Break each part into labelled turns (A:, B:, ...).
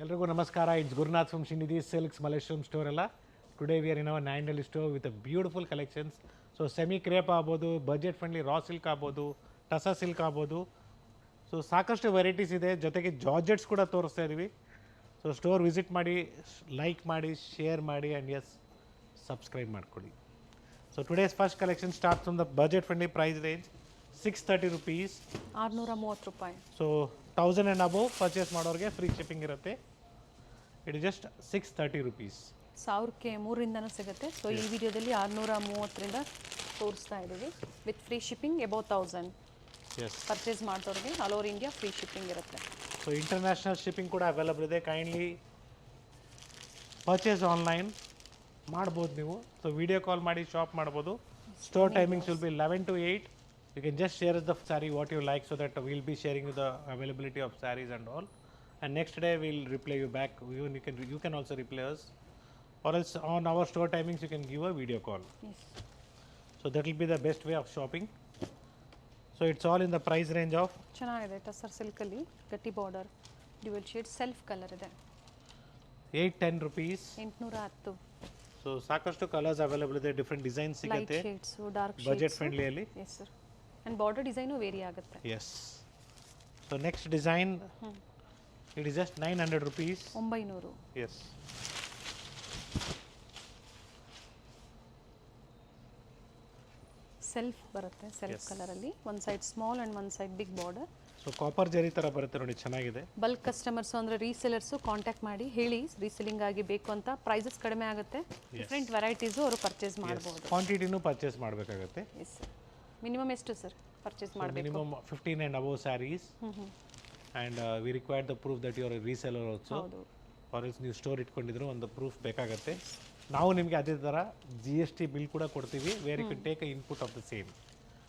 A: ಎಲ್ರಿಗೂ ನಮಸ್ಕಾರ. It's Gurunath from Shrinidhi silks Malleshwaram store ಎಲ್ಲ. Today we are in our Nayandahalli store with beautiful collections. So semi crepe ಆಗ್ಬೋದು, budget friendly raw silk ಆಗ್ಬೋದು, tussar silk ಆಗ್ಬೋದು. So ಸಾಕಷ್ಟು varieties ಇದೆ, ಜೊತೆಗೆ ಜಾರ್ಜೆಟ್ಸ್ ಕೂಡ ತೋರಿಸ್ತಾ ಇದ್ದೀವಿ. ಸೊ ಸ್ಟೋರ್ ವಿಸಿಟ್ ಮಾಡಿ, ಲೈಕ್ ಮಾಡಿ, ಶೇರ್ ಮಾಡಿ ಆ್ಯಂಡ್ ಎಸ್ ಸಬ್ಸ್ಕ್ರೈಬ್ ಮಾಡ್ಕೊಳ್ಳಿ. So today's first collection start from the budget friendly price range 630 rupees.
B: 630 ರೂಪಾಯಿ.
A: ಸೊ 1000 and above ಪರ್ಚೇಸ್ ಮಾಡೋರಿಗೆ ಫ್ರೀ ಶಿಪ್ಪಿಂಗ್ ಇರುತ್ತೆ. It is just 630 rupees.
B: 1000ಕ್ಕೆ 3ರಿಂದನೂ ಸಿಗುತ್ತೆ. ಸೊ ಈ ವಿಡಿಯೋದಲ್ಲಿ 630ರಿಂದ ತೋರಿಸ್ತಾ ಇದ್ದೀವಿ with free shipping above 1000.
A: Yes,
B: purchase ಮಾಡಿದವ್ರಿಗೆ all over India free shipping ಇರುತ್ತೆ.
A: ಸೊ ಇಂಟರ್ನ್ಯಾಷನಲ್ ಶಿಪ್ಪಿಂಗ್ ಕೂಡ ಅವೈಲಬಲ್ ಇದೆ. ಕೈಂಡ್ಲಿ ಪರ್ಚೇಸ್ ಆನ್ಲೈನ್ ಮಾಡ್ಬೋದು ನೀವು. ಸೊ ವಿಡಿಯೋ ಕಾಲ್ ಮಾಡಿ ಶಾಪ್ ಮಾಡ್ಬೋದು. Store timings will be 11 to 8. You can just share the saree what you like, so that we'll be sharing you the availability of sarees and all. And next day we'll reply you back. You can also reply us, or else on our store timings you can give a video call.
B: Yes.
A: So that will be the best way of shopping. So it's all in the price range of
B: ಚೆನ್ನಾಗಿದೆ. ಟಸರ್ ಸಿಲ್ಕಲ್ಲಿ ಗಟ್ಟಿ border, dual shade, self colour ಇದೆ.
A: 810 rupees.
B: 810.
A: So ಸಾಕಷ್ಟು colours available ಇದೆ, different designs
B: light
A: ಸಿಗುತ್ತೆ
B: shades, dark shades,
A: budget friendly ಅಲ್ಲಿ.
B: Yes sir. And border design vary ಆಗುತ್ತೆ.
A: Yes. So next design, it is just 900 rupees.
B: 900.
A: Yes.
B: Self ಬರುತ್ತೆ, self ಕಲರಲ್ಲಿ. One side small and one side big border.
A: So copper zari ಥರ ಬರುತ್ತೆ ನೋಡಿ, ಚೆನ್ನಾಗಿದೆ.
B: Bulk customers ಅಂದರೆ ರೀಸೆಲರ್ಸು contact ಮಾಡಿ ಹೇಳಿ ರೀಸೆಲಿಂಗ್ ಆಗಿ ಬೇಕು ಅಂತ. ಪ್ರೈಸಸ್ ಕಡಿಮೆ ಆಗುತ್ತೆ, ಡಿಫ್ರೆಂಟ್ ವೆರೈಟೀಸು ಅವರು ಪರ್ಚೇಸ್ ಮಾಡ್ಬೋದು.
A: ಕ್ವಾಂಟಿಟಿನೂ ಪರ್ಚೇಸ್ ಮಾಡಬೇಕಾಗುತ್ತೆ.
B: Yes sir. ಮಿನಿಮಮ್ ಎಷ್ಟು ಸರ್ ಪರ್ಚೇಸ್ ಮಾಡಬೇಕು?
A: Minimum 15 and above sarees. And we require the proof that you are a reseller also.
B: ಹೌದು.
A: or else ನೀವು ಸ್ಟೋರ್ ಇಟ್ಕೊಂಡಿದ್ರು ಒಂದು ಪ್ರೂಫ್ ಬೇಕಾಗುತ್ತೆ. ನಾವು ನಿಮಗೆ ಅದೇ ಥರ GST ಬಿಲ್ ಕೂಡ ಕೊಡ್ತೀವಿ, where you can take a input of the same.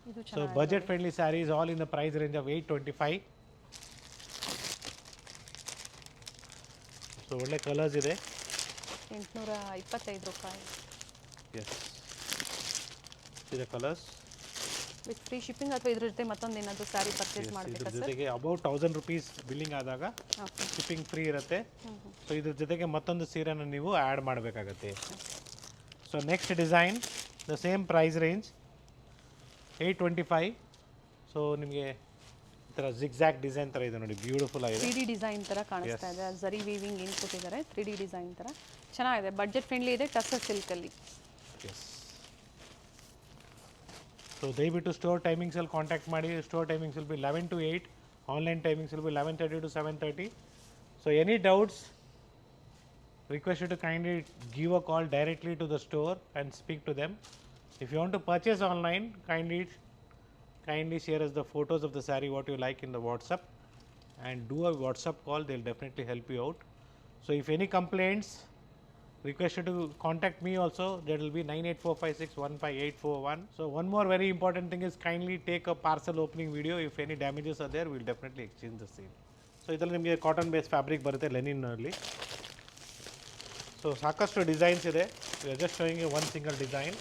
B: ಇದು
A: so budget friendly saris all in the price range of 825. So ಒಳ್ಳೆ ಕಲರ್ಸ್ ಇದೆ.
B: 825 ರೂಪಾಯಿ.
A: ಎಸ್, ಇದೆ ಕಲರ್ಸ್
B: ವಿತ್ ಫ್ರೀ ಶಿಪ್ಪಿಂಗ್, ಅಥವಾ ಇದ್ರ ಜೊತೆ ಮತ್ತೊಂದು ಏನಾದರೂ ಸ್ಯಾರಿ ಪರ್ಚೇಸ್
A: ಇದ್ರ
B: ಮಾಡಬೇಕಾ ಸರ್?
A: ಜೊತೆಗೆ ಅಬೌಟ್ 1000 rupees ಬಿಲ್ಲಿಂಗ್ ಆದಾಗ
B: ಓಕೆ.
A: ಶಿಪ್ಪಿಂಗ್ ಫ್ರೀ ಇರುತ್ತೆ. ಸೊ ಇದ್ರ ಜೊತೆಗೆ ಮತ್ತೊಂದು ಸೀರೆನ ನೀವು ಆ್ಯಡ್ ಮಾಡಬೇಕಾಗತ್ತೆ. So next design the same price range 825. So ನಿಮಗೆ ಈ ಥರ ಜಿಗ್ಜ್ಯಾಕ್ ಡಿಸೈನ್ ಥರ ಇದೆ ನೋಡಿ, ಬ್ಯೂಟಿಫುಲ್ ಆಗಿದೆ.
B: 3D ಡಿಸೈನ್ ಥರ ಕಾಣಿಸ್ತಾ ಇದೆ. ಜರಿ ವೀವಿಂಗ್ ಏನು ಕೊಟ್ಟಿದ್ದಾರೆ, 3D ಡಿಸೈನ್ ಥರ ಚೆನ್ನಾಗಿದೆ. ಬಡ್ಜೆಟ್ ಫ್ರೆಂಡ್ಲಿ ಇದೆ, ಟಸರ್ ಸಿಲ್ಕಲ್ಲಿ.
A: ಎಸ್. ಸೊ ದಯವಿಟ್ಟು ಸ್ಟೋರ್ ಟೈಮಿಂಗ್ಸಲ್ಲಿ ಕಾಂಟ್ಯಾಕ್ಟ್ ಮಾಡಿ. Store timings will be 11 to 8. Online timings will B 11:30 to 7:30. So any doubts, request you to kindly give a call directly to the store and speak to them. If you want to purchase online, kindly share us the photos of the saree what you like in the WhatsApp and do a WhatsApp call. They'll definitely help you out. So if any complaints, request you to contact me also. That will be 984561581. So one more very important thing is kindly take a parcel opening video. If any damages are there, we'll definitely exchange the same. So ಇದರಲ್ಲಿ ನಿಮಗೆ cotton base fabric ಬರುತ್ತೆ, ಲೆನಿನ್ನಲ್ಲಿ. So ಸಾಕಷ್ಟು designs ಇದೆ. We are just showing one single design.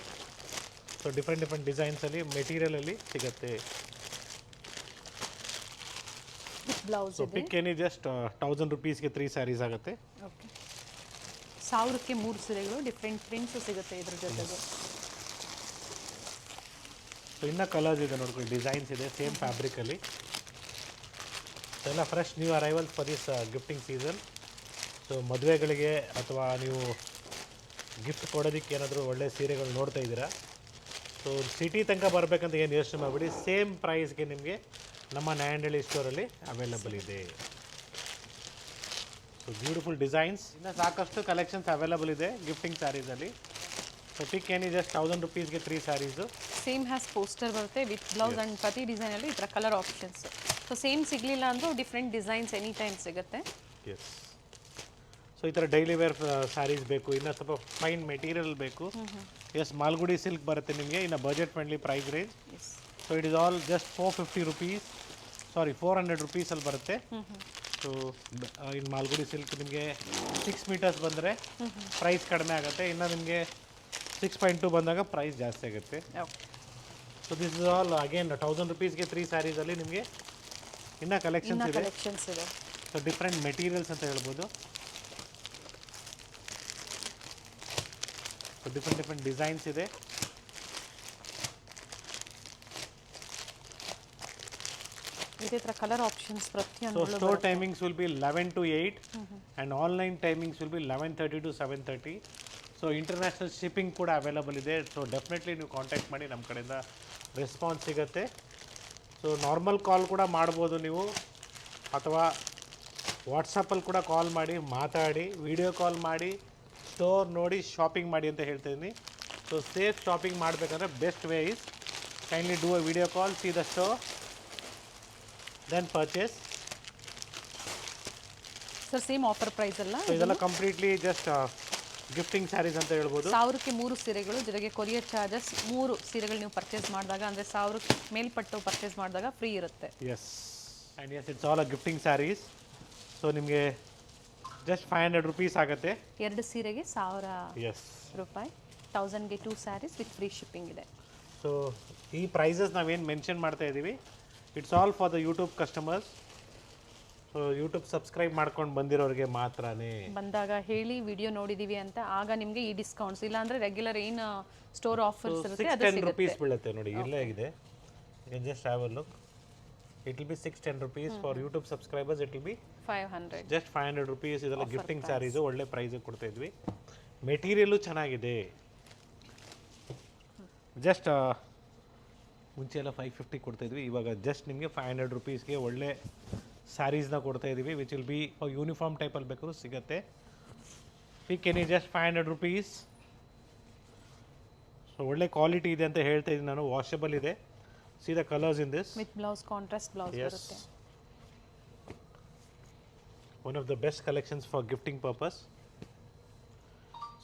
A: So different ಡಿಸೈನ್ಸಲ್ಲಿ ಮೆಟೀರಿಯಲಲ್ಲಿ ಸಿಗುತ್ತೆ.
B: With blouse
A: so
B: ಇದೆ.
A: ಪಿಕ್ ಎನಿ ಜಸ್ಟ್ 1000 rupeesಗೆ 3 ಸ್ಯಾರೀಸ್ ಆಗುತ್ತೆ.
B: ಓಕೆ. 1000ಕ್ಕೆ 3 ಸೀರೆಗಳು, ಡಿಫ್ರೆಂಟ್ ಪ್ರಿಂಟ್ಸು ಸಿಗುತ್ತೆ ಇದ್ರ ಜೊತೆಗೆ.
A: ಸೊ ಇನ್ನೂ ಕಲರ್ಸ್ ಇದೆ ನೋಡ್ಕೊಳ್ಳಿ, ಡಿಸೈನ್ಸ್ ಇದೆ ಸೇಮ್ ಫ್ಯಾಬ್ರಿಕಲ್ಲಿ. ಎಲ್ಲ fresh new arrivals for this gifting season. So ಮದುವೆಗಳಿಗೆ ಅಥವಾ ನೀವು ಗಿಫ್ಟ್ ಕೊಡೋದಕ್ಕೆ ಏನಾದರೂ ಒಳ್ಳೆ ಸೀರೆಗಳು ನೋಡ್ತಾ ಇದ್ದೀರಾ, ಸೊ ಸಿಟಿ ತನಕ ಬರಬೇಕಂತ ಏನು ಯೋಚನೆ ಮಾಡಿಬಿಡಿ. ಸೇಮ್ ಪ್ರೈಸ್ಗೆ ನಿಮಗೆ ನಮ್ಮ ನ್ಯಾಂಡಳಿ ಸ್ಟೋರಲ್ಲಿ ಅವೈಲಬಲ್ ಇದೆ. ಸೊ ಬ್ಯೂಟಿಫುಲ್ ಡಿಸೈನ್ಸ್, ಇನ್ನು ಸಾಕಷ್ಟು ಕಲೆಕ್ಷನ್ಸ್ ಅವೈಲಬಲ್ ಇದೆ ಗಿಫ್ಟಿಂಗ್ ಸ್ಯಾರೀಸಲ್ಲಿ. ಸೊ ಪಿಕ್ ಏನಿ ಜಸ್ಟ್ 1000 rupeesಗೆ 3 ಸ್ಯಾರೀಸು.
B: ಸೇಮ್ ಹ್ಯಾಸ್ ಪೋಸ್ಟರ್ ಬರುತ್ತೆ ವಿತ್ ಬ್ಲೌಸ್ ಆ್ಯಂಡ್ ಪ್ರತಿ ಡಿಸೈನಲ್ಲಿ ಈ ಥರ ಕಲರ್ ಆಪ್ಷನ್ಸ್. ಸೊ ಸೇಮ್ ಸಿಗಲಿಲ್ಲ ಅಂದರೂ ಡಿಫ್ರೆಂಟ್ ಡಿಸೈನ್ಸ್ ಎನಿ ಟೈಮ್ ಸಿಗುತ್ತೆ.
A: ಎಸ್. ಸೊ ಈ ಥರ ಡೈಲಿ ವೇರ್ ಸ್ಯಾರೀಸ್ ಬೇಕು, ಇನ್ನು ಸ್ವಲ್ಪ ಫೈನ್ ಮೆಟೀರಿಯಲ್ ಬೇಕು. ಎಸ್, ಮಾಲ್ಗುಡಿ ಸಿಲ್ಕ್ ಬರುತ್ತೆ ನಿಮಗೆ ಇನ್ನು budget friendly price range.
B: Yes.
A: So it is all just 450 rupees, sorry 400 rupeesಲ್ಲಿ ಬರುತ್ತೆ. ಸೊ ಇನ್ನು ಮಾಲ್ಗುಡಿ ಸಿಲ್ಕ್ ನಿಮಗೆ 6 meters ಬಂದರೆ ಪ್ರೈಸ್ ಕಡಿಮೆ ಆಗುತ್ತೆ. ಇನ್ನು ನಿಮಗೆ 6.2 ಬಂದಾಗ ಪ್ರೈಸ್ ಜಾಸ್ತಿ ಆಗುತ್ತೆ.
B: Okay.
A: So this is all again 1000 rupeesಗೆ 3 ಸ್ಯಾರೀಸಲ್ಲಿ ನಿಮಗೆ ಇನ್ನೂ ಕಲೆಕ್ಷನ್ಸ್ ಇದೆ.
B: ಕಲೆಕ್ಷನ್ಸ್ ಇದೆ.
A: ಸೊ ಡಿಫ್ರೆಂಟ್ ಮೆಟೀರಿಯಲ್ಸ್ ಅಂತ ಹೇಳ್ಬೋದು. ಸೊ ಡಿಫ್ರೆಂಟ್ ಡಿಸೈನ್ಸ್ ಇದೆ.
B: ಇದೇ ಥರ ಕಲರ್ ಆಪ್ಷನ್ಸ್
A: ಸೊ
B: ಪ್ರತಿಯೊಂದು
A: store timings will be 11 to 8 and online timings will B 11:30 to 7:30. So international shipping ಕೂಡ ಅವೈಲಬಲ್ ಇದೆ. ಸೊ ಡೆಫಿನೆಟ್ಲಿ ನೀವು ಕಾಂಟ್ಯಾಕ್ಟ್ ಮಾಡಿ, ನಮ್ಮ ಕಡೆಯಿಂದ ರೆಸ್ಪಾನ್ಸ್ ಸಿಗುತ್ತೆ. ಸೊ ನಾರ್ಮಲ್ ಕಾಲ್ ಕೂಡ ಮಾಡ್ಬೋದು ನೀವು, ಅಥವಾ ವಾಟ್ಸಪ್ಪಲ್ಲಿ ಕೂಡ ಕಾಲ್ ಮಾಡಿ ಮಾತಾಡಿ, ವಿಡಿಯೋ ಕಾಲ್ ಮಾಡಿ, ಸ್ಟೋರ್ ನೋಡಿ ಶಾಪಿಂಗ್ ಮಾಡಿ ಅಂತ ಹೇಳ್ತಾಯಿದ್ದೀನಿ. ಸೊ ಸೇಫ್ ಶಾಪಿಂಗ್ ಮಾಡಬೇಕಂದ್ರೆ best way is kindly do a video call, see the store, then purchase.
B: Sir same offer price ಅಲ್ಲ,
A: ಸೊ ಇದೆಲ್ಲ ಕಂಪ್ಲೀಟ್ಲಿ ಜಸ್ಟ್ ಗಿಫ್ಟಿಂಗ್ ಸ್ಯಾರೀಸ್ ಅಂತ ಹೇಳ್ಬೋದು.
B: 1000ಕ್ಕೆ 3 ಸೀರೆಗಳು, ಜೊತೆಗೆ ಕೊರಿಯರ್ ಚಾರ್ಜಸ್ 3 ಸೀರೆಗಳು ನೀವು ಪರ್ಚೇಸ್ ಮಾಡಿದಾಗ, ಅಂದರೆ 1000 ಮೇಲ್ಪಟ್ಟು ಪರ್ಚೇಸ್ ಮಾಡಿದಾಗ ಫ್ರೀ ಇರುತ್ತೆ.
A: Yes and yes, it's all a gifting saris. So ನಿಮಗೆ ಜಸ್ಟ್ 500 rupees ಆಗುತ್ತೆ.
B: 2 ಸೀರೆಗೆ 1000
A: ಎಸ್
B: ರೂಪಾಯಿ, 1000ಗೆ 2 ಸ್ಯಾರೀಸ್ ವಿತ್ ಫ್ರೀ ಶಿಪ್ಪಿಂಗ್ ಇದೆ.
A: ಸೊ ಈ ಪ್ರೈಸಸ್ ನಾವೇನು ಮೆನ್ಷನ್ ಮಾಡ್ತಾ ಇದ್ದೀವಿ, it's all for the YouTube customers. So YouTube subscribe ಮಾಡ್ಕೊಂಡು ಬಂದಿರೋರಿಗೆ ಮಾತ್ರನೇ.
B: ಬಂದಾಗ ಹೇಳಿ ವಿಡಿಯೋ ನೋಡಿದೀವಿ ಅಂತ, ಆಗ ನಿಮಗೆ ಈ ಡಿಸ್ಕೌಂಟ್ಸ್, ಇಲ್ಲಾಂದ್ರೆ ರೆಗ್ಯುಲರ್ ಏನು ಸ್ಟೋರ್ ಆಫರ್ಸ್ ಇರುತ್ತೆ ಅದು
A: 610
B: ಸಿಗುತ್ತೆ.
A: rupees ಬೀಳುತ್ತೆ ನೋಡಿ, ಇಲ್ಲೇ ಇದೆ. You can just have a look. It will be 610 rupees for YouTube subscribers. It will be
B: 500.
A: Just 500 rupees. ಇದೆಲ್ಲ ಗಿಫ್ಟಿಂಗ್ ಸ್ಯಾರೀಸು, ಒಳ್ಳೆ ಪ್ರೈಸಿಗೆ ಕೊಡ್ತಾ ಇದ್ವಿ. ಮೆಟೀರಿಯಲ್ಲು ಚೆನ್ನಾಗಿದೆ. ಜಸ್ಟ್ ಮುಂಚೆ ಎಲ್ಲ 550 ಕೊಡ್ತಾ ಇದ್ವಿ, ಇವಾಗ ಜಸ್ಟ್ ನಿಮಗೆ 500 rupeesಗೆ ಒಳ್ಳೆ ಸ್ಯಾರೀಸ್ನ ಕೊಡ್ತಾ ಇದ್ದೀವಿ, ವಿಚ್ ವಿಲ್ ಬಿ ಯೂನಿಫಾರ್ಮ್ ಟೈಪಲ್ಲಿ ಬೇಕಾದ್ರೂ ಸಿಗುತ್ತೆ. Pick any just 500 rupees. So ಒಳ್ಳೆ ಕ್ವಾಲಿಟಿ ಇದೆ ಅಂತ ಹೇಳ್ತಾ ಇದ್ದೀನಿ ನಾನು. ವಾಷಬಲ್ ಇದೆ. See the colours in this.
B: With blouse, contrast blouse ಬರುತ್ತೆ.
A: One of the best collections for gifting purpose.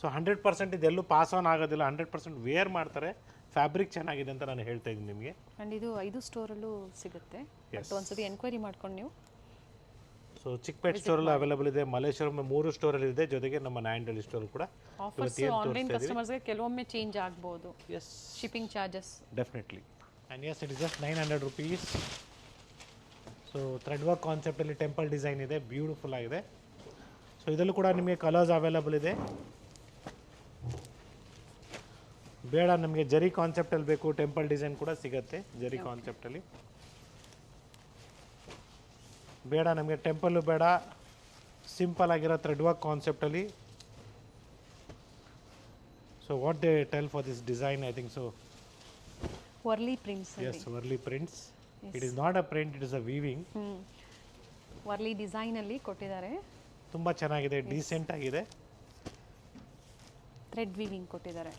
A: So 100% ಇದೆಲ್ಲೂ ಪಾಸ್ ಆನ್ ಆಗೋದಿಲ್ಲ, 100% ವೇರ್ ಮಾಡ್ತಾರೆ. ಫ್ಯಾಬ್ರಿಕ್ ಚೆನ್ನಾಗಿದೆ ಅಂತ ನಾನು ಹೇಳ್ತಾ ಇದ್ದೀನಿ ನಿಮಗೆ.
B: ಆ್ಯಂಡ್ ಇದು 5 ಸ್ಟೋರಲ್ಲೂ ಸಿಗುತ್ತೆ.
A: Yes.
B: ಒಂದ್ಸತಿ ಎನ್ಕ್ವೈರಿ ಮಾಡ್ಕೊಂಡು ನೀವು.
A: ಸೊ ಚಿಕ್ಕಪೇಟೆ ಸ್ಟೋರಲ್ಲೂ ಅವೈಲಬಲ್ ಇದೆ, ಮಲ್ಲೇಶ್ವರಂ 3 ಸ್ಟೋರಲ್ಲಿ ಇದೆ, ಜೊತೆಗೆ ನಮ್ಮ ನಾಯಂಡಹಳ್ಳಿ ಸ್ಟೋರ್ ಕೂಡ.
B: ಆಫರ್ಸ್ ಆನ್ಲೈನ್ ಕಸ್ಟಮರ್ಸ್ಗೆ ಕೆಲವೊಮ್ಮೆ ಚೇಂಜ್ ಆಗ್ಬೋದು,
A: yes
B: shipping charges.
A: Definitely. And yes, it is just 900 rupees. So thread work ಕಾನ್ಸೆಪ್ಟಲ್ಲಿ ಟೆಂಪಲ್ ಡಿಸೈನ್ ಇದೆ, ಬ್ಯೂಟಿಫುಲ್ ಆಗಿದೆ. ಸೊ ಇದರಲ್ಲೂ ಕೂಡ ನಿಮಗೆ ಕಲರ್ಸ್ ಅವೈಲಬಲ್ ಇದೆ. ಬೇಡ ನಮಗೆ ಜರಿ ಕಾನ್ಸೆಪ್ಟಲ್ಲಿ ಬೇಕು, ಟೆಂಪಲ್ ಡಿಸೈನ್ ಕೂಡ ಸಿಗುತ್ತೆ ಜರಿ ಕಾನ್ಸೆಪ್ಟಲ್ಲಿ. ಬೇಡ ನಮಗೆ ಟೆಂಪಲ್ಲು ಬೇಡ, ಸಿಂಪಲ್ ಆಗಿರೋ ಥ್ರೆಡ್ ವರ್ಕ್ ಕಾನ್ಸೆಪ್ಟಲ್ಲಿ. So what they tell for this design, I think so
B: Warli prints.
A: Yes, Warli prints. It is not a print, it is a weaving.
B: Warli ಡಿಸೈನಲ್ಲಿ ಕೊಟ್ಟಿದ್ದಾರೆ,
A: ತುಂಬ ಚೆನ್ನಾಗಿದೆ, ಡೀಸೆಂಟ್ ಆಗಿದೆ.
B: ಥ್ರೆಡ್ ವೀವಿಂಗ್ ಕೊಟ್ಟಿದ್ದಾರೆ.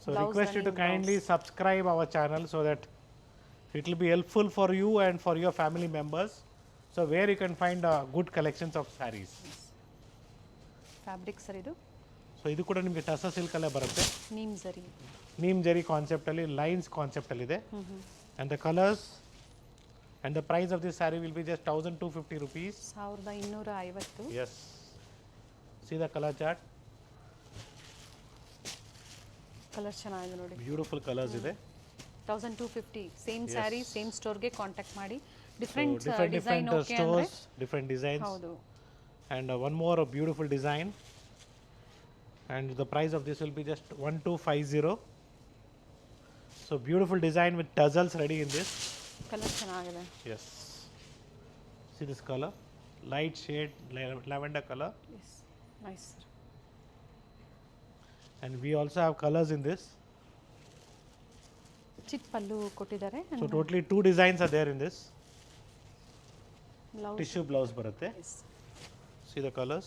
A: So request you to kindly subscribe our channel so that it will be helpful for you and for your family members. So where you can find good collections of sarees.
B: Fabric sir ಇದು.
A: So ಇದು ಕೂಡ ನಿಮಗೆ ಟಸ ಸಿಲ್ಕಲ್ಲೇ ಬರುತ್ತೆ.
B: ನೀಮ್ ಜರಿ.
A: ನೀಮ್ ಜರಿ ಕಾನ್ಸೆಪ್ಟಲ್ಲಿ, lines ಕಾನ್ಸೆಪ್ಟಲ್ಲಿದೆ. And the colors and the price of this saree will be just 1250 rupees.
B: 1250.
A: Yes. See the color chart.
B: Colour ಚೆನ್ನಾಗಿದೆ ನೋಡಿ,
A: beautiful colours ಇದೆ.
B: 1250 ಸೇಮ್ ಸ್ಯಾರಿ, ಸೇಮ್ ಸ್ಟೋರ್ಗೆ ಕಾಂಟ್ಯಾಕ್ಟ್ ಮಾಡಿ. ಡಿಫ್ರೆಂಟ್
A: different
B: ಡಿಸೈನ್ ಓಕೆ ಅಂದ್ರೆ
A: stores, different designs.
B: ಹೌದು.
A: And one more beautiful design, and the price of this will be just 1250. So beautiful design with tassels ready in this.
B: Colour ಚೆನ್ನಾಗಿದೆ.
A: Yes, see this color, light shade lavender color.
B: Yes, nice.
A: And we also have colors in this.
B: ಚಿಕ್ಕ ಪಲ್ಲು ಕೊಟ್ಟಿದ್ದಾರೆ.
A: So totally 2 designs are there in this.
B: Blouse.
A: Tissue blouse ಬರುತ್ತೆ. See the colors.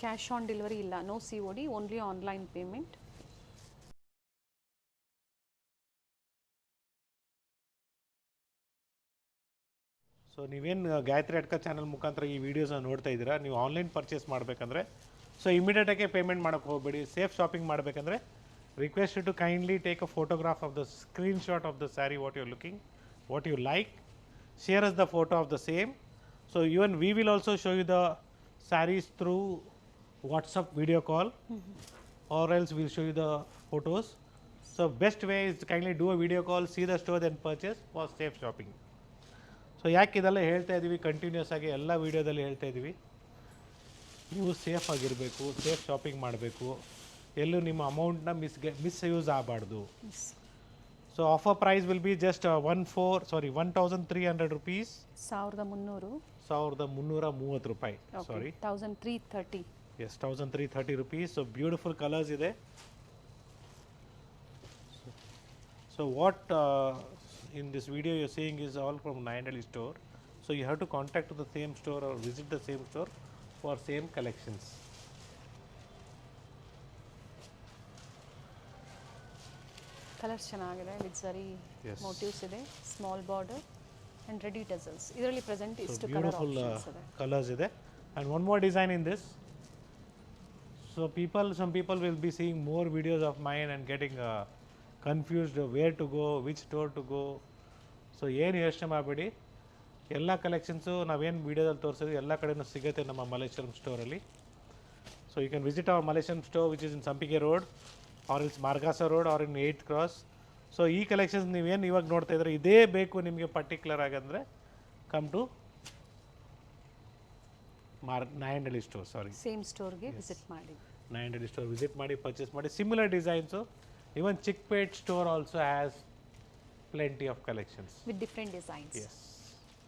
B: Cash on delivery ಇಲ್ಲ, no COD, only online payment.
A: So ನೀವೇನು Gayatri ಅಡ್ಕ channel ಮುಖಾಂತರ ಈ ವಿಡಿಯೋಸ್ನ ನೋಡ್ತಾ ಇದ್ದೀರಾ, ನೀವು ಆನ್ಲೈನ್ ಪರ್ಚೇಸ್ ಮಾಡಬೇಕಂದ್ರೆ ಸೊ ಇಮಿಡಿಯೇಟಾಗಿ ಪೇಮೆಂಟ್ ಮಾಡೋಕ್ಕೆ ಹೋಗಬೇಡಿ. ಸೇಫ್ ಶಾಪಿಂಗ್ ಮಾಡಬೇಕಂದ್ರೆ request to kindly take a photograph of the screenshot of the sari, what you looking, what you like, share us the photo of the same. So even we will also show you the saris through WhatsApp video call, or else we'll show you the photos. So best way is to kindly do a video call, see the store, then purchase for safe shopping. So so ಯಾಕೆ ಇದೆಲ್ಲ ಹೇಳ್ತಾ ಇದ್ದೀವಿ, continuous ಆಗಿ ಎಲ್ಲ ವೀಡಿಯೋದಲ್ಲಿ ಹೇಳ್ತಾ ಇದ್ದೀವಿ, ನೀವು ಸೇಫ್ ಆಗಿರಬೇಕು, ಸೇಫ್ ಶಾಪಿಂಗ್ ಮಾಡಬೇಕು, ಎಲ್ಲೂ ನಿಮ್ಮ ಅಮೌಂಟ್ನ ಮಿಸ್ಯೂಸ್ ಆಗಬಾರ್ದು. So offer price will be just 1,300 rupees. 1,330 ರೂಪಾಯಿ, sorry
B: 1,330.
A: Yes 1,330 rupees. So beautiful colours ಇದೆ. So what in this video you're seeing is all from Nayandelli store. So you have to contact to the same store or visit the same store for same collections.
B: Colours ಚೆನ್ನಾಗಿದೆ with ಸರಿ
A: Yes.
B: Motives ಇದೆ, small border and ready tassels. ಇದರಲ್ಲಿ present
A: So
B: ಇಷ್ಟು colour
A: beautiful
B: options ಇದೆ.
A: colors ಇದೆ. And one more design in this. So some people will be seeing more videos of mine and getting confused where to go, which store to go. So ಏನು ಯೋಚನೆ ಮಾಡಬೇಡಿ, ಎಲ್ಲ collections ನಾವೇನು ವೀಡಿಯೋದಲ್ಲಿ ತೋರಿಸಿದ್ವಿ ಎಲ್ಲ ಕಡೆಯೂ ಸಿಗುತ್ತೆ ನಮ್ಮ ಮಲ್ಲೇಶ್ವರಂ ಸ್ಟೋರಲ್ಲಿ. So you can visit our Malleshwaram store which is in Sampige road or else Margosa road or in 8th Cross. So ಈ ಕಲೆಕ್ಷನ್ಸ್ ನೀವೇನು ಇವಾಗ ನೋಡ್ತಾ ಇದ್ರೆ ಇದೇ ಬೇಕು ನಿಮಗೆ ಪರ್ಟಿಕ್ಯುಲರ್ ಆಗಂದರೆ come to Nayandahalli store, sorry
B: same ಸ್ಟೋರ್ಗೆ ವಿಸಿಟ್ ಮಾಡಿ,
A: ನಾಯಂಡಳ್ಳಿ ಸ್ಟೋರ್ ವಿಸಿಟ್ ಮಾಡಿ ಪರ್ಚೇಸ್ ಮಾಡಿ. Similar designs, even Chickpet store also has plenty of collections
B: with different designs.
A: Yes.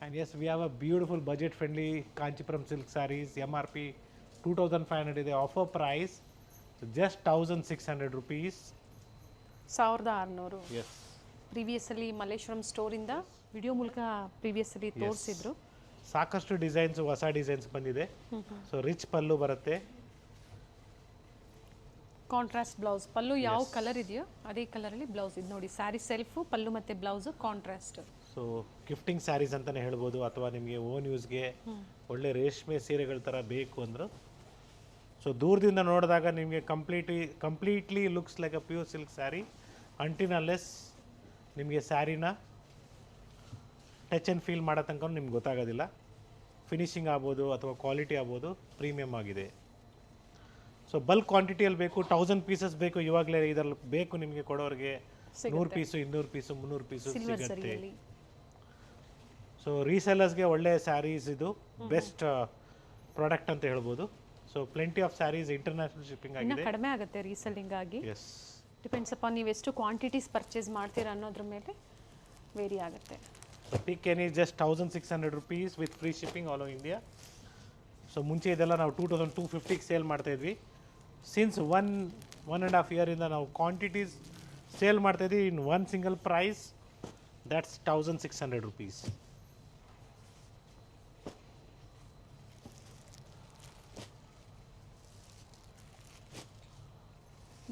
A: And yes, we have a beautiful budget friendly Kanchipuram silk sarees. MRP 2,500 ಇದೆ, offer price just 1,600 rupees.
B: 1,600.
A: Yes.
B: Previously Malleshwaram ಸ್ಟೋರಿಂದ video ಮೂಲಕ previously ತೋರಿಸಿದ್ರು.
A: ಸಾಕಷ್ಟು designs, ಹೊಸ designs ಬಂದಿದೆ. So rich ಪಲ್ಲು ಬರುತ್ತೆ,
B: contrast blouse. ಪಲ್ಲು ಯಾವ colour ಇದೆಯೋ ಅದೇ ಕಲರಲ್ಲಿ ಬ್ಲೌಸ್ ಇದು ನೋಡಿ. ಸ್ಯಾರಿ ಸೆಲ್ಫು, ಪಲ್ಲು ಮತ್ತು blouse contrast.
A: So gifting saris ಅಂತಲೇ ಹೇಳ್ಬೋದು, ಅಥವಾ ನಿಮಗೆ ಓನ್ ಯೂಸ್ಗೆ ಒಳ್ಳೆ ರೇಷ್ಮೆ ಸೀರೆಗಳ ಥರ ಬೇಕು ಅಂದರು. ಸೊ ದೂರದಿಂದ ನೋಡಿದಾಗ ನಿಮಗೆ completely looks like a pure silk sari until unless ನಿಮಗೆ ಸ್ಯಾರಿನ ಟಚ್ ಆ್ಯಂಡ್ ಫೀಲ್ ಮಾಡೋ ತನಕ ನಿಮ್ಗೆ ಗೊತ್ತಾಗೋದಿಲ್ಲ. ಫಿನಿಶಿಂಗ್ ಆಗ್ಬೋದು ಅಥವಾ ಕ್ವಾಲಿಟಿ ಆಗ್ಬೋದು, ಪ್ರೀಮಿಯಮ್ ಆಗಿದೆ. ಸೊ ಬಲ್ಕ್ ಕ್ವಾಂಟಿಟಿಯಲ್ಲಿ ಬೇಕು, 1000 ಪೀಸಸ್ ಬೇಕು, ಇವಾಗಲೇ ಇದರಲ್ಲಿ ಬೇಕು ನಿಮಗೆ ಕೊಡೋರಿಗೆ 100 ಪೀಸು, 200 ಪೀಸು, 300 ಪೀಸು ಸಿಗುತ್ತೆ. ಸೊ ರೀಸೆಲ್ಲರ್ಸ್ಗೆ ಒಳ್ಳೆ ಸ್ಯಾರೀಸ್ ಇದು ಬೆಸ್ಟ್ ಪ್ರಾಡಕ್ಟ್ ಅಂತ ಹೇಳ್ಬೋದು. So plenty of saris international shipping ಆಗಿದೆ,
B: ಕಡಿಮೆ ಆಗುತ್ತೆ ರೀಸೆಲ್ಲಿಂಗ್ ಆಗಿ.
A: ಎಸ್,
B: ಡಿಪೆಂಡ್ಸ್ ಅಪಾನ್ ನೀವು ಎಷ್ಟು ಕ್ವಾಂಟಿಟೀಸ್ ಪರ್ಚೇಸ್ ಮಾಡ್ತೀರಾ ಅನ್ನೋದ್ರ ಮೇಲೆ ವೇರಿ ಆಗುತ್ತೆ.
A: So pick any just 1,600 rupees with free shipping all over India. So ಮುಂಚೆ ಇದೆಲ್ಲ ನಾವು 2,250 ಸೇಲ್ ಮಾಡ್ತಾಯಿದ್ವಿ. ಸಿನ್ಸ್ 1.5 year ನಾವು ಕ್ವಾಂಟಿಟೀಸ್ ಸೇಲ್ ಮಾಡ್ತಾಯಿದ್ವಿ in one single price, that's 1,600 rupees.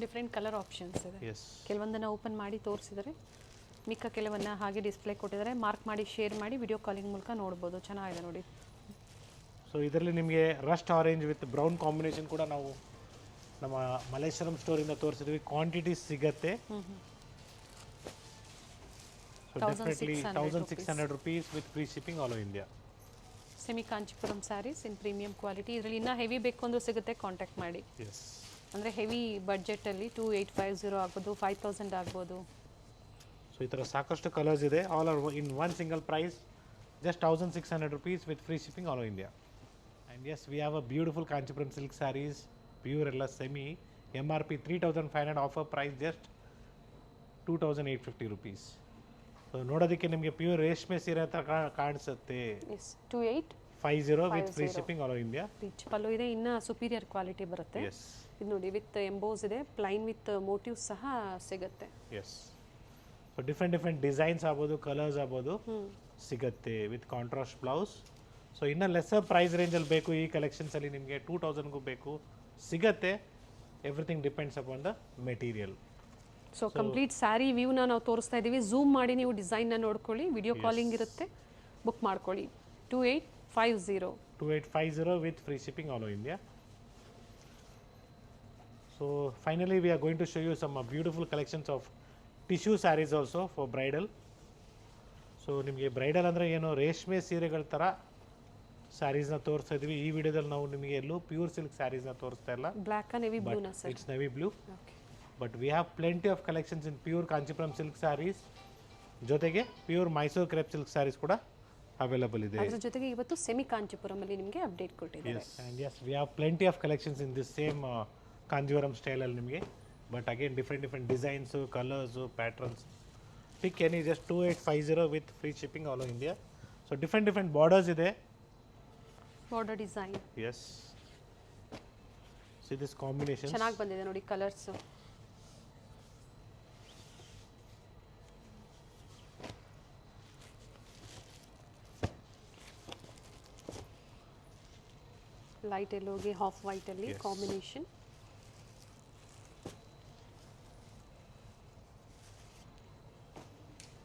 B: Different colour options ಇದೆ.
A: ಎಸ್,
B: ಕೆಲವೊಂದನ್ನು ಓಪನ್ ಮಾಡಿ ತೋರಿಸಿದರೆ, ಮಿಕ್ಕ ಕೆಲವನ್ನ ಹಾಗೆ ಡಿಸ್ಪ್ಲೇ ಕೊಟ್ಟಿದ್ದಾರೆ. ಮಾರ್ಕ್ ಮಾಡಿ, ಶೇರ್ ಮಾಡಿ, ವಿಡಿಯೋ ಕಾಲಿಂಗ್ ಮೂಲಕ ನೋಡ್ಬೋದು. ಚೆನ್ನಾಗಿದೆ ನೋಡಿ.
A: ಸೊ ಇದರಲ್ಲಿ ನಿಮಗೆ rust orange with brown combination ಕೂಡ ನಾವು ನಮ್ಮ ಮಲ್ಲೇಶ್ವರಂ ಸ್ಟೋರಿಂದ ತೋರಿಸಿದ್ವಿ, ಕ್ವಾಂಟಿಟೀಸ್ ಸಿಗತ್ತೆ. So definitely 1,600 rupees with free shipping all over India.
B: Semi Kanchipuram saris in premium quality. ಇದರಲ್ಲಿ ಇನ್ನೂ ಹೆವಿ ಬೇಕು ಅಂದರೂ ಸಿಗುತ್ತೆ, ಕಾಂಟ್ಯಾಕ್ಟ್ ಮಾಡಿ.
A: ಎಸ್,
B: ಅಂದರೆ ಹೆವಿ ಬಡ್ಜೆಟಲ್ಲಿ 2,850 ಆಗ್ಬೋದು, 5,000 ಆಗ್ಬೋದು.
A: ಸೊ ಈ ಥರ ಸಾಕಷ್ಟು ಕಲರ್ಸ್ ಇದೆ, all are in one single price, just 1,600 rupees with free shipping all over India. And yes, we have a beautiful Kanchipuram silk saris, pure ಎಲ್ಲ semi. MRP 3,500, offer price just 2,850 rupees. So ನೋಡೋದಕ್ಕೆ ನಿಮಗೆ pure ರೇಷ್ಮೆ ಸೀರೆ ಅಂತ ಕಾಣಿಸುತ್ತೆ.
B: 2,850
A: with free shipping all over India.
B: Rich pallu ಇದೆ, ಇನ್ನು superior quality ಬರುತ್ತೆ.
A: ಎಸ್,
B: ಇದು ನೋಡಿ ವಿತ್ ಎಂಬೋಸ್ ಇದೆ, ಪ್ಲೈನ್ ವಿತ್ ಮೋಟಿವ್ಸ್ ಸಹ ಸಿಗುತ್ತೆ.
A: ಎಸ್. ಸೊ ಡಿಫ್ರೆಂಟ್ ಡಿಸೈನ್ಸ್ ಆಗ್ಬೋದು, ಕಲರ್ಸ್ ಆಗ್ಬೋದು ಸಿಗುತ್ತೆ ವಿತ್ ಕಾಂಟ್ರಾಸ್ಟ್ ಬ್ಲೌಸ್. ಸೊ ಇನ್ನು ಲೆಸ್ಸರ್ ಪ್ರೈಸ್ ರೇಂಜಲ್ಲಿ ಬೇಕು ಈ ಕಲೆಕ್ಷನ್ಸಲ್ಲಿ ನಿಮಗೆ 2,000ಗೂ ಬೇಕು, ಸಿಗತ್ತೆ. Everything depends upon the material.
B: So complete sari ವ್ಯೂನ ನಾವು ತೋರಿಸ್ತಾ ಇದ್ದೀವಿ. ಝೂಮ್ ಮಾಡಿ ನೀವು ಡಿಸೈನ್ನ ನೋಡ್ಕೊಳ್ಳಿ, ವಿಡಿಯೋ ಕಾಲಿಂಗ್ ಇರುತ್ತೆ, ಬುಕ್ ಮಾಡ್ಕೊಳ್ಳಿ. 2,850
A: with free shipping all over India. So finally we are going to show you some beautiful collections of tissue saris also for bridal. So ನಿಮಗೆ ಬ್ರೈಡಲ್ ಅಂದರೆ ಏನು, ರೇಷ್ಮೆ ಸೀರೆಗಳ ಥರ ಸ್ಯಾರೀಸ್ನ ತೋರಿಸ್ತಾ ಇದ್ವಿ. ಈ ವಿಡಿಯೋದಲ್ಲಿ ನಾವು ನಿಮಗೆ ಎಲ್ಲೂ ಪ್ಯೂರ್ ಸಿಲ್ಕ್ ಸ್ಯಾರೀಸ್ನ ತೋರಿಸ್ತಾ ಇಲ್ಲ,
B: ಬ್ಲ್ಯಾಕ್ ನೇವಿ ಬ್ಲೂನ sir,
A: it's navy blue. But we have plenty of collections in pure Kanchipuram silk saris, ಜೊತೆಗೆ pure Mysore crepe silk saris ಕೂಡ ಅವೈಲಬಲ್ ಇದೆ.
B: ಅದ್ರ ಜೊತೆಗೆ ಇವತ್ತು ಸೆಮಿ ಕಾಂಚಿಪುರಮಲ್ಲಿ ನಿಮಗೆ ಅಪ್ಡೇಟ್ ಕೊಟ್ಟಿದ್ದಾರೆ.
A: And yes we have plenty of collections in this same Kanjeevaram ಸ್ಟೈಲಲ್ಲಿ ನಿಮಗೆ. But again different designs, colours, patterns. Pick any just 2850 with free shipping all over India. So different borders ಇದೆ.
B: Border design
A: yes, see this combination
B: ಚೆನ್ನಾಗಿ ಬಂದಿದೆ ನೋಡಿ colours. Light ಎಲ್ಲೋಗೆ half white ಅಲ್ಲಿ
A: Yes.
B: Combination.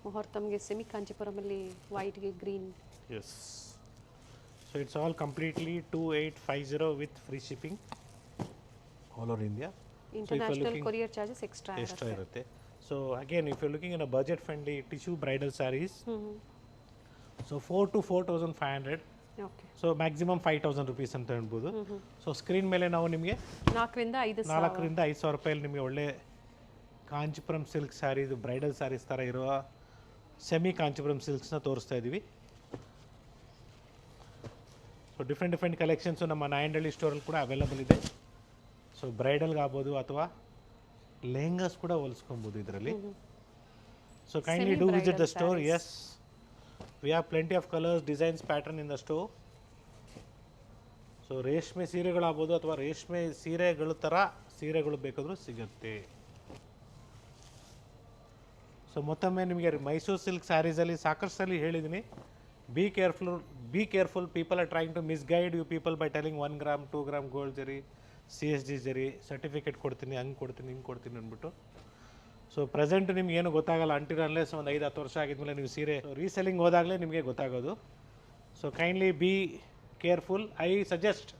B: ಮುಹೂರ್ತಮ್ಗೆ semi ಕಾಂಚಿಪುರಮಲ್ಲಿ ವೈಟ್ಗೆ green.
A: Yes, so it's all completely 2850 with free shipping all over India.
B: International courier charges extra
A: ಇರುತ್ತೆ. So again if you looking in a budget friendly tissue bridal saris, so 4 to 4,500.
B: Okay,
A: so maximum 5,000 rupees ಅಂತ ಹೇಳ್ಬೋದು. So screen ಮೇಲೆ ನಾವು ನಿಮಗೆ
B: 4ರಿಂದ
A: 5,000 ರೂಪಾಯಲ್ಲಿ ನಿಮಗೆ ಒಳ್ಳೆ Kanchipuram silk saris, bridal saris ಥರ ಇರುವ ಸೆಮಿ ಕಾಂಚಿಪುರಂ ಸಿಲ್ಕ್ಸ್ನ ತೋರಿಸ್ತಾ ಇದ್ದೀವಿ. ಸೊ ಡಿಫ್ರೆಂಟ್ ಕಲೆಕ್ಷನ್ಸು ನಮ್ಮ ನಾಯಂಡಹಳ್ಳಿ ಸ್ಟೋರಲ್ಲಿ ಕೂಡ ಅವೈಲಬಲ್ ಇದೆ. ಸೊ ಬ್ರೈಡಲ್ಗಾಗ್ಬೋದು ಅಥವಾ ಲೆಹಂಗಾಸ್ ಕೂಡ ಹೊಲಿಸ್ಕೊಬೋದು ಇದರಲ್ಲಿ. So kindly do visit the store. Yes, we have plenty of colours, designs, pattern in the store. So ರೇಷ್ಮೆ ಸೀರೆಗಳಾಗ್ಬೋದು ಅಥವಾ ರೇಷ್ಮೆ ಸೀರೆಗಳ ಥರ ಸೀರೆಗಳು ಬೇಕಾದರೂ ಸಿಗುತ್ತೆ. ಸೊ ಮತ್ತೊಮ್ಮೆ ನಿಮಗೆ ಮೈಸೂರು ಸಿಲ್ಕ್ ಸ್ಯಾರೀಸಲ್ಲಿ ಸಾಕಷ್ಟು ಸಲ ಹೇಳಿದ್ದೀನಿ, be careful, people are trying to misguide you people by telling 1 gram 2 gram gold zari, CSG zari, certificate ಕೊಡ್ತೀನಿ, ಹಂಗೆ ಕೊಡ್ತೀನಿ, ಹಿಂಗೆ ಕೊಡ್ತೀನಿ ಅಂದ್ಬಿಟ್ಟು. ಸೊ ಪ್ರೆಸೆಂಟ್ ನಿಮ್ಗೆ ಏನು ಗೊತ್ತಾಗಲ್ಲ ಅಂಟಿರ್ ಅನ್ಲೆಸ್ ಒಂದು 5-10 ವರ್ಷ ಆಗಿದ್ಮೇಲೆ ನೀವು ಸೀರೆ ರೀಸೆಲ್ಲಿಂಗ್ ಹೋದಾಗಲೇ ನಿಮಗೆ ಗೊತ್ತಾಗೋದು. So kindly be careful. I suggest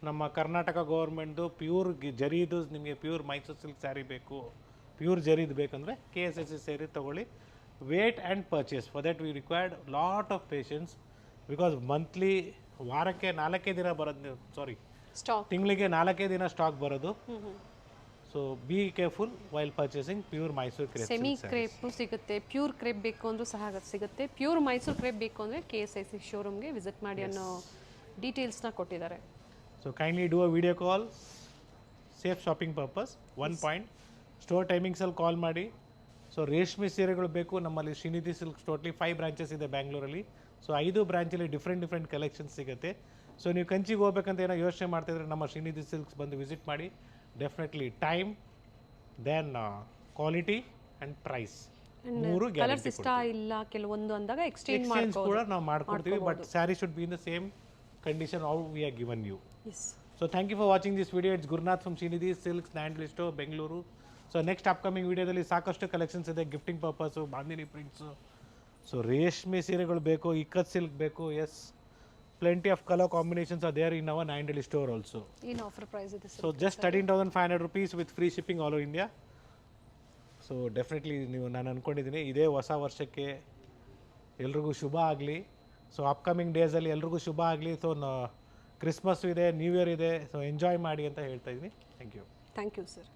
A: ನಮ್ಮ ಕರ್ನಾಟಕ ಗೌರ್ಮೆಂಟ್ದು ಪ್ಯೂರ್ ಜರೀದು ನಿಮಗೆ ಪ್ಯೂರ್ ಮೈಸೂರು ಸಿಲ್ಕ್ ಸ್ಯಾರಿ ಬೇಕು, ಪ್ಯೂರ್ ಜರೀದು ಬೇಕಂದರೆ KSSC ಸ್ಯಾರಿ ತೊಗೊಳ್ಳಿ. Wait and purchase. For that we required lot of patience, because monthly ವಾರಕ್ಕೆ 4 ದಿನ ಬರೋದು,
B: ಸ್ಟಾಕ್
A: ತಿಂಗಳಿಗೆ 4 ದಿನ ಸ್ಟಾಕ್ ಬರೋದು. So be careful while purchasing pure Mysore crepe.
B: Semi crepe ಸಿಗುತ್ತೆ, ಪ್ಯೂರ್ ಕ್ರೇಪ್ ಬೇಕು ಅಂದ್ರೂ ಸಹ ಸಿಗುತ್ತೆ. ಪ್ಯೂರ್ ಮೈಸೂರು ಕ್ರೇಪ್ ಬೇಕು ಅಂದರೆ KSIC ಶೋರೂಮ್ಗೆ ವಿಸಿಟ್ ಮಾಡಿ ಅನ್ನೋ ಡೀಟೇಲ್ಸ್ನ ಕೊಟ್ಟಿದ್ದಾರೆ.
A: So kindly do a video call, safe shopping purpose. 1 point, store ಟೈಮಿಂಗ್ಸಲ್ಲಿ ಕಾಲ್ ಮಾಡಿ. ಸೊ ರೇಷ್ಮೆ ಸೀರೆಗಳು ಬೇಕು, ನಮ್ಮಲ್ಲಿ ಶ್ರೀನಿಧಿ ಸಿಲ್ಕ್ಸ್ ಟೋಟ್ಲಿ 5 ಬ್ರಾಂಚಸ್ ಇದೆ ಬ್ಯಾಂಗ್ಳೂರಲ್ಲಿ. ಸೊ 5 ಬ್ರಾಂಚಲ್ಲಿ ಡಿಫ್ರೆಂಟ್ ಕಲೆಕ್ಷನ್ಸ್ ಸಿಗುತ್ತೆ. ಸೊ ನೀವು ಕಂಚಿಗೆ ಹೋಗ್ಬೇಕಂತ ಏನೋ ಯೋಚನೆ ಮಾಡ್ತಿದ್ರೆ ನಮ್ಮ ಶ್ರೀನಿಧಿ ಸಿಲ್ಕ್ಸ್ ಬಂದು ವಿಸಿಟ್ ಮಾಡಿ. Definitely time, then quality and price, 3
B: colours ಇಷ್ಟ ಇಲ್ಲ ಕೆಲವೊಂದು ಅಂದಾಗ ಎಕ್ಸ್ಚೇಂಜ್
A: ಕೂಡ ನಾವು ಮಾಡ್ಕೊಡ್ತೀವಿ. But sari should be in the same condition how we are given you. So thank you for watching this video. It's Gurnath from Srinidhi Silks, Nayanadhalli Store, Bengaluru. So next upcoming ವಿಡಿಯೋದಲ್ಲಿ ಸಾಕಷ್ಟು collections ಇದೆ, gifting purpose, bandhani prints. So ರೇಷ್ಮೆ ಸೀರೆಗಳು ಬೇಕು, ikat silk ಬೇಕು. Yes, plenty of color combinations are there in our Nayanadhalli store also.
B: ಏನು offer price ಇದೆ sir?
A: So just 13,500 rupees with free shipping all over India. So definitely ನಾನು ಅಂದ್ಕೊಂಡಿದ್ದೀನಿ ಇದೇ ಹೊಸ ವರ್ಷಕ್ಕೆ ಎಲ್ರಿಗೂ ಶುಭ ಆಗಲಿ. ಸೊ ಅಪ್ಕಮಿಂಗ್ ಡೇಸಲ್ಲಿ ಎಲ್ರಿಗೂ ಶುಭ ಆಗಲಿ. ಸೊ ಕ್ರಿಸ್ಮಸ್ ಇದೆ, ನ್ಯೂ ಇಯರ್ ಇದೆ. ಸೊ ಎಂಜಾಯ್ ಮಾಡಿ ಅಂತ ಹೇಳ್ತಾ ಇದ್ದೀನಿ. Thank you
B: thank you sir.